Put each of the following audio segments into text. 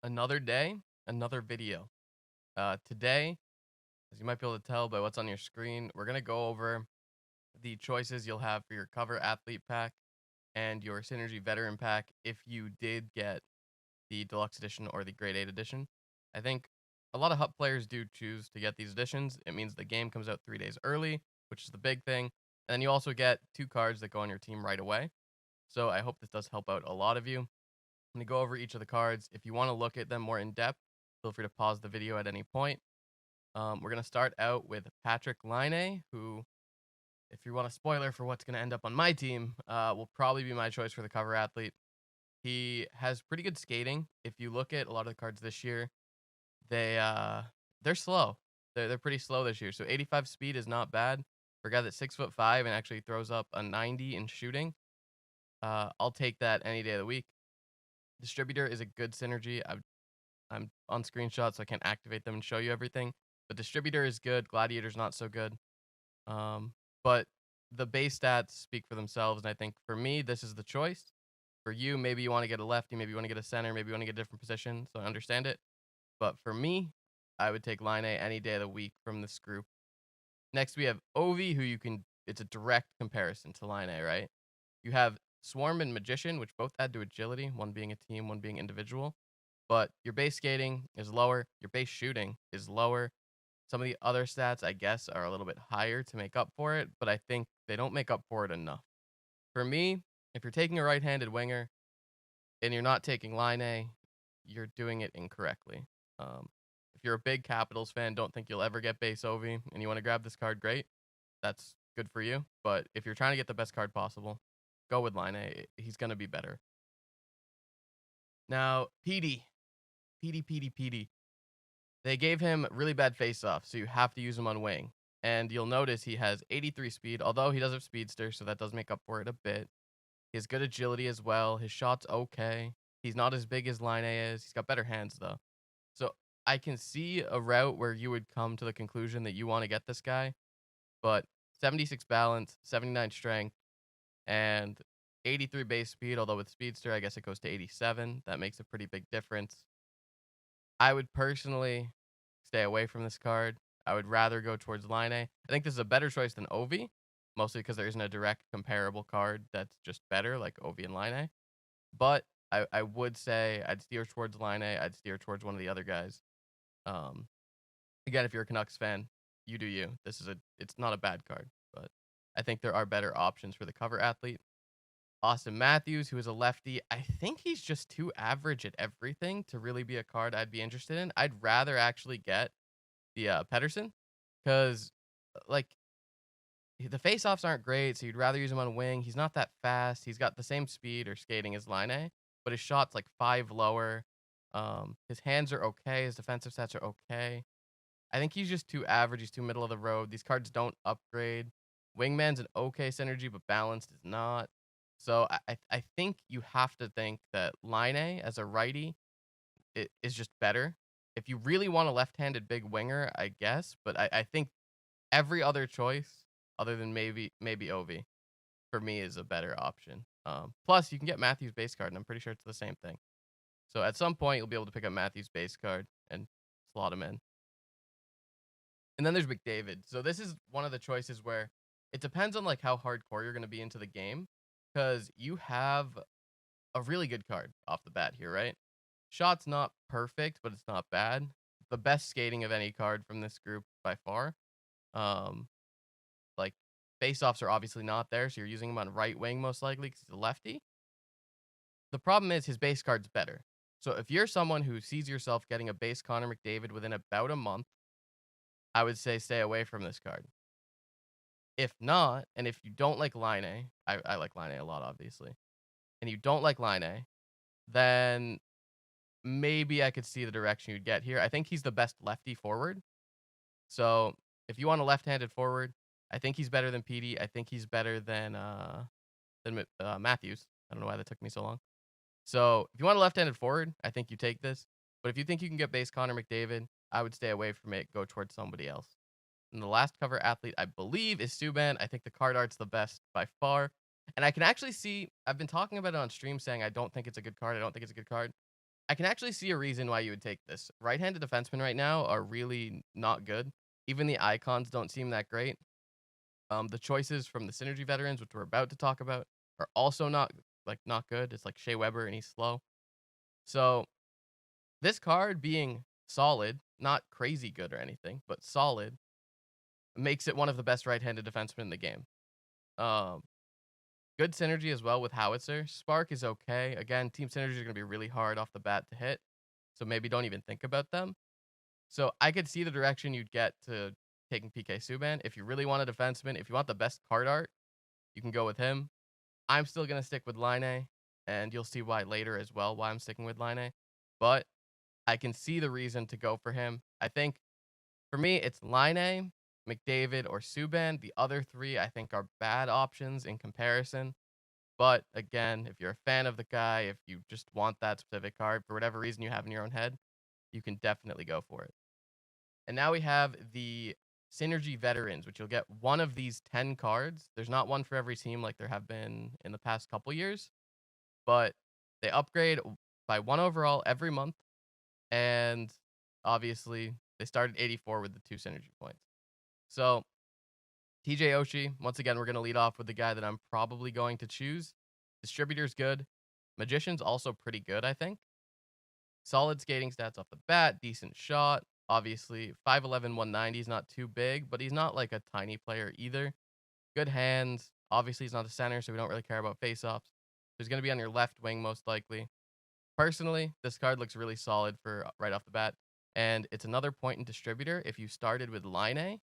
Another day, another video. Today, as you might be able to tell by what's on your screen, we're going to go over the choices you'll have for your cover athlete pack and your synergy veteran pack if you did get the deluxe edition or the grade 8 edition. I think a lot of HUT players do choose to get these editions. It means the game comes out 3 days early, which is the big thing. And then you also get two cards that go on your team right away. So I hope this does help out a lot of you. I'm going to go over each of the cards. If you want to look at them more in depth, feel free to pause the video at any point. We're going to start out with Patrik Laine, who, if you want a spoiler for what's going to end up on my team, will probably be my choice for the cover athlete. He has pretty good skating. If you look at a lot of the cards this year, they're slow. They're pretty slow this year. So 85 speed is not bad for a guy that's 6'5" and actually throws up a 90 in shooting. I'll take that any day of the week. Distributor is a good synergy. I'm on screenshots, so I can't activate them and show you everything. But Distributor is good. Gladiator's not so good. But the base stats speak for themselves, and I think for me, this is the choice. For you, maybe you want to get a lefty, maybe you want to get a center, maybe you want to get a different position, so I understand it. But for me, I would take Laine any day of the week from this group. Next, we have Ovi, who it's a direct comparison to Laine, right? You have Swarm and Magician, which both add to agility, one being a team, one being individual. But your base skating is lower, your base shooting is lower. Some of the other stats, I guess, are a little bit higher to make up for it, but I think they don't make up for it enough. For me, if you're taking a right-handed winger and you're not taking Laine, you're doing it incorrectly. If you're a big Capitals fan, don't think you'll ever get base Ovi, and you want to grab this card, great. That's good for you. But if you're trying to get the best card possible, go with Laine. He's going to be better. Now, PD. They gave him really bad face-off, so you have to use him on wing. And you'll notice he has 83 speed, although he does have speedster, so that does make up for it a bit. He has good agility as well. His shot's okay. He's not as big as Laine is. He's got better hands, though. So I can see a route where you would come to the conclusion that you want to get this guy, but 76 balance, 79 strength, and 83 base speed, although with speedster, I guess it goes to 87. That makes a pretty big difference. I would personally stay away from this card. I would rather go towards Laine. I think this is a better choice than Ovi, mostly because there isn't a direct comparable card that's just better, like Ovi and Laine. But I would say I'd steer towards Laine. I'd steer towards one of the other guys. Um, Again, if you're a Canucks fan, you do you. It's not a bad card, but I think there are better options for the cover athlete. Austin Matthews, who is a lefty, I think he's just too average at everything to really be a card I'd be interested in. I'd rather actually get the Pettersson because, like, the faceoffs aren't great, so you'd rather use him on wing. He's not that fast. He's got the same speed or skating as Laine, but his shot's like 5 lower. His hands are okay. His defensive stats are okay. I think he's just too average. He's too middle of the road. These cards don't upgrade. Wingman's an okay synergy, but balanced is not. So I think you have to think that Laine as a righty is just better. If you really want a left-handed big winger, I guess, but I think every other choice other than maybe Ovi for me is a better option. Plus, you can get Matthews base card, and I'm pretty sure it's the same thing. So at some point, you'll be able to pick up Matthews base card and slot him in. And then there's McDavid. So this is one of the choices where it depends on like how hardcore you're going to be into the game because you have a really good card off the bat here, right? Shot's not perfect, but it's not bad. The best skating of any card from this group by far. Like face-offs are obviously not there, so you're using him on right wing most likely because he's a lefty. The problem is his base card's better. So if you're someone who sees yourself getting a base Connor McDavid within about a month, I would say stay away from this card. If not, and if you don't like Laine, I like Laine a lot, obviously, and you don't like Laine, then maybe I could see the direction you'd get here. I think he's the best lefty forward. So if you want a left-handed forward, I think he's better than PD. I think he's better than Matthews. I don't know why that took me so long. So if you want a left-handed forward, I think you take this. But if you think you can get base Connor McDavid, I would stay away from it. Go towards somebody else. And the last cover athlete, I believe, is Subban. I think the card art's the best by far. And I can actually see, I've been talking about it on stream saying I don't think it's a good card. I don't think it's a good card. I can actually see a reason why you would take this. Right-handed defensemen right now are really not good. Even the icons don't seem that great. The choices from the synergy veterans, which we're about to talk about, are also not good. It's like Shea Weber and he's slow. So this card being solid, not crazy good or anything, but solid, makes it one of the best right-handed defensemen in the game. Um, Good synergy as well with Howitzer. Spark is okay. Again, team synergy is going to be really hard off the bat to hit, so maybe don't even think about them. So I could see the direction you'd get to taking PK Subban. If you really want a defenseman, if you want the best card art, you can go with him. I'm still going to stick with Laine, and you'll see why later as well, why I'm sticking with Laine. But I can see the reason to go for him. I think for me, it's Laine, McDavid, or Subban. The other three I think are bad options in comparison. But again, if you're a fan of the guy, if you just want that specific card for whatever reason you have in your own head, you can definitely go for it. And now we have the Synergy Veterans, which you'll get one of these 10 cards. There's not one for every team like there have been in the past couple years, but they upgrade by one overall every month. And obviously, they started 84 with the 2 synergy points. So, TJ Oshie, once again, we're going to lead off with the guy that I'm probably going to choose. Distributor's good. Magician's also pretty good, I think. Solid skating stats off the bat, decent shot. Obviously, 5'11", 190 is not too big, but he's not like a tiny player either. Good hands. Obviously, he's not a center, so we don't really care about faceoffs. He's going to be on your left wing, most likely. Personally, this card looks really solid for right off the bat. And it's another point in distributor. If you started with Laine,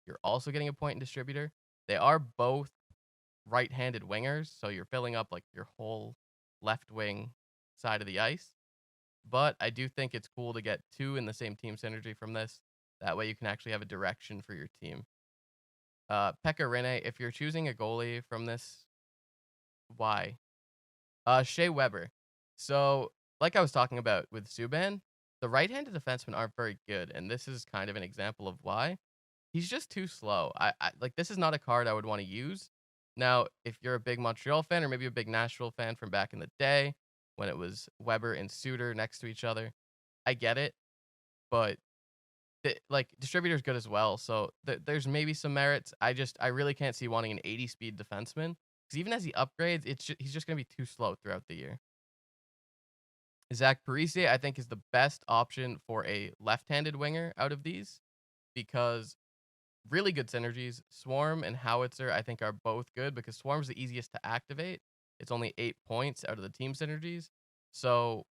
you're also getting a point in distributor. They are both right-handed wingers, so you're filling up like your whole left wing side of the ice. But I do think it's cool to get 2 in the same team synergy from this. That way you can actually have a direction for your team. Pettersson, if you're choosing a goalie from this, why? Shea Weber. So, like I was talking about with Subban, the right-handed defensemen aren't very good, and this is kind of an example of why. He's just too slow. I like this is not a card I would want to use. Now, if you're a big Montreal fan or maybe a big Nashville fan from back in the day when it was Weber and Suter next to each other, I get it, but like distributor's good as well. So there's maybe some merits. I really can't see wanting an 80 speed defenseman because even as he upgrades, he's just gonna be too slow throughout the year. Zach Parise, I think, is the best option for a left-handed winger out of these because really good synergies. Swarm and Howitzer, I think, are both good because Swarm's the easiest to activate. It's only 8 points out of the team synergies. So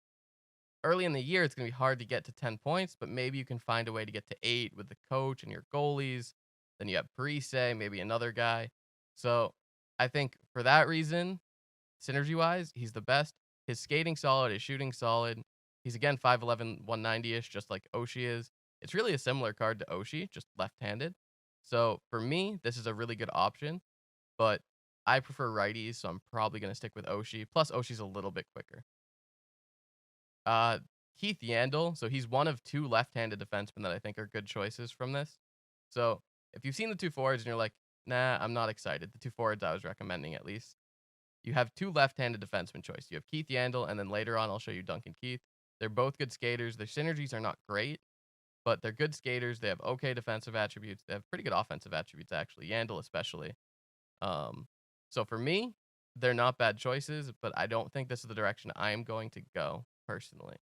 early in the year, it's going to be hard to get to 10 points, but maybe you can find a way to get to 8 with the coach and your goalies. Then you have Parise, maybe another guy. So I think for that reason, synergy wise, he's the best. His skating solid, his shooting solid. He's again 5'11", 190-ish, just like Oshie is. It's really a similar card to Oshie, just left-handed. So for me, this is a really good option, but I prefer righties, so I'm probably going to stick with Oshie. Plus, Oshie's a little bit quicker. Uh, Keith Yandle, so he's one of 2 left-handed defensemen that I think are good choices from this. So if you've seen the 2 forwards and you're like, nah, I'm not excited, the 2 forwards I was recommending at least, you have 2 left-handed defenseman choice. You have Keith Yandle, and then later on I'll show you Duncan Keith. They're both good skaters. Their synergies are not great, but they're good skaters. They have okay defensive attributes. They have pretty good offensive attributes, actually. Yandle especially. So for me, they're not bad choices, but I don't think this is the direction I am going to go personally.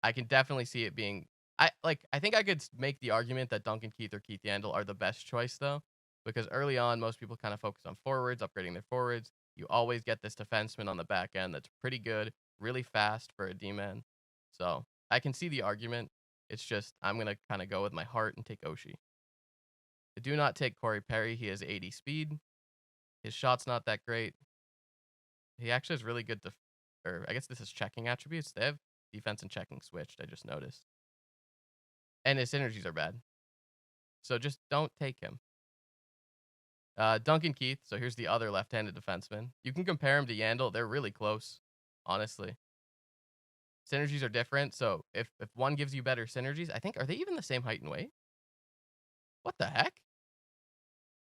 I can definitely see it being. I think I could make the argument that Duncan Keith or Keith Yandle are the best choice though, because early on most people kind of focus on forwards, upgrading their forwards. You always get this defenseman on the back end that's pretty good, really fast for a D-man. So I can see the argument. It's just I'm gonna kind of go with my heart and take Oshie. Do not take Corey Perry. He has 80 speed. His shot's not that great. He actually has really good or I guess this is checking attributes. They have defense and checking switched, I just noticed. And his synergies are bad. So just don't take him. Duncan Keith, so here's the other left-handed defenseman. You can compare him to Yandle. They're really close, honestly. Synergies are different, so if one gives you better synergies, I think, are they even the same height and weight? What the heck?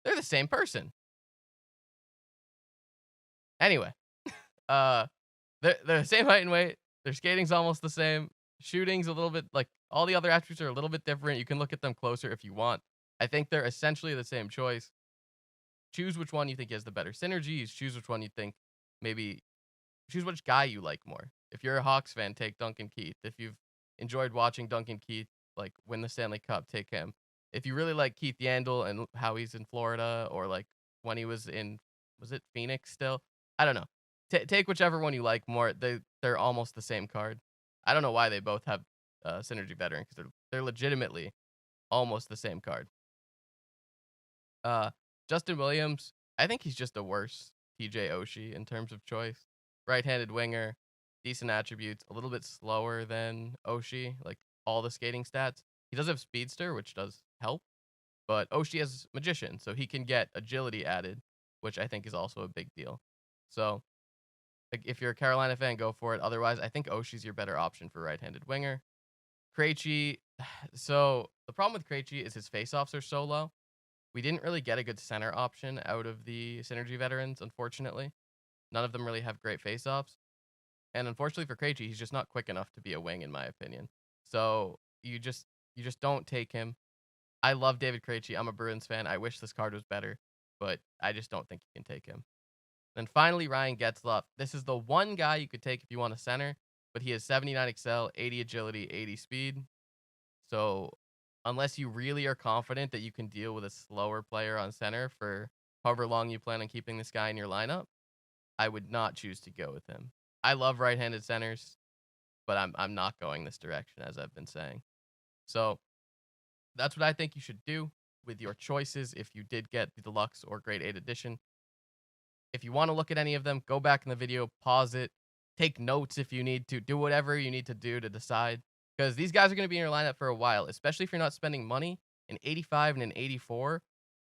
They're the same person. Anyway, they're the same height and weight. Their skating's almost the same. Shooting's a little bit like all the other attributes are a little bit different. You can look at them closer if you want. I think they're essentially the same choice. Choose which one you think has the better synergies. Choose which one you think maybe choose which guy you like more. If you're a Hawks fan, take Duncan Keith. If you've enjoyed watching Duncan Keith like win the Stanley Cup, take him. If you really like Keith Yandle and how he's in Florida, or like when he was in, was it Phoenix still? I don't know. Take whichever one you like more. They're almost the same card. I don't know why they both have synergy veteran, because they're legitimately almost the same card. Uh, Justin Williams, I think he's just a worse TJ Oshie in terms of choice. Right-handed winger, decent attributes, a little bit slower than Oshie, like all the skating stats. He does have speedster, which does help, but Oshie has magician, so he can get agility added, which I think is also a big deal. So, like, if you're a Carolina fan, go for it. Otherwise, I think Oshie's your better option for right-handed winger. Krejci, so the problem with Krejci is his faceoffs are so low. We didn't really get a good center option out of the synergy veterans, unfortunately. None of them really have great faceoffs. And unfortunately for Krejci, he's just not quick enough to be a wing, in my opinion. So you just don't take him. I love David Krejci. I'm a Bruins fan. I wish this card was better, but I just don't think you can take him. Then finally, Ryan Getzlaf. This is the one guy you could take if you want a center, but he has 79 excel, 80 agility, 80 speed. So unless you really are confident that you can deal with a slower player on center for however long you plan on keeping this guy in your lineup, I would not choose to go with him. I love right-handed centers, but I'm not going this direction, as I've been saying. So that's what I think you should do with your choices if you did get the Deluxe or Grade 8 edition. If you want to look at any of them, go back in the video, pause it, take notes if you need to, do whatever you need to do to decide. Because these guys are going to be in your lineup for a while, especially if you're not spending money. An 85 and an 84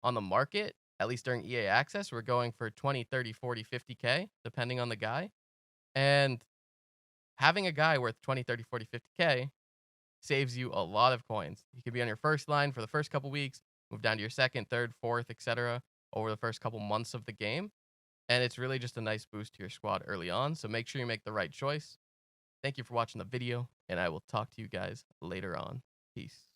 on the market, at least during EA Access, we're going for 20, 30, 40, 50K, depending on the guy. And having a guy worth 20, 30, 40, 50K saves you a lot of coins. He could be on your first line for the first couple weeks, move down to your second, third, fourth, etc. over the first couple months of the game. And it's really just a nice boost to your squad early on. So make sure you make the right choice. Thank you for watching the video, and I will talk to you guys later on. Peace.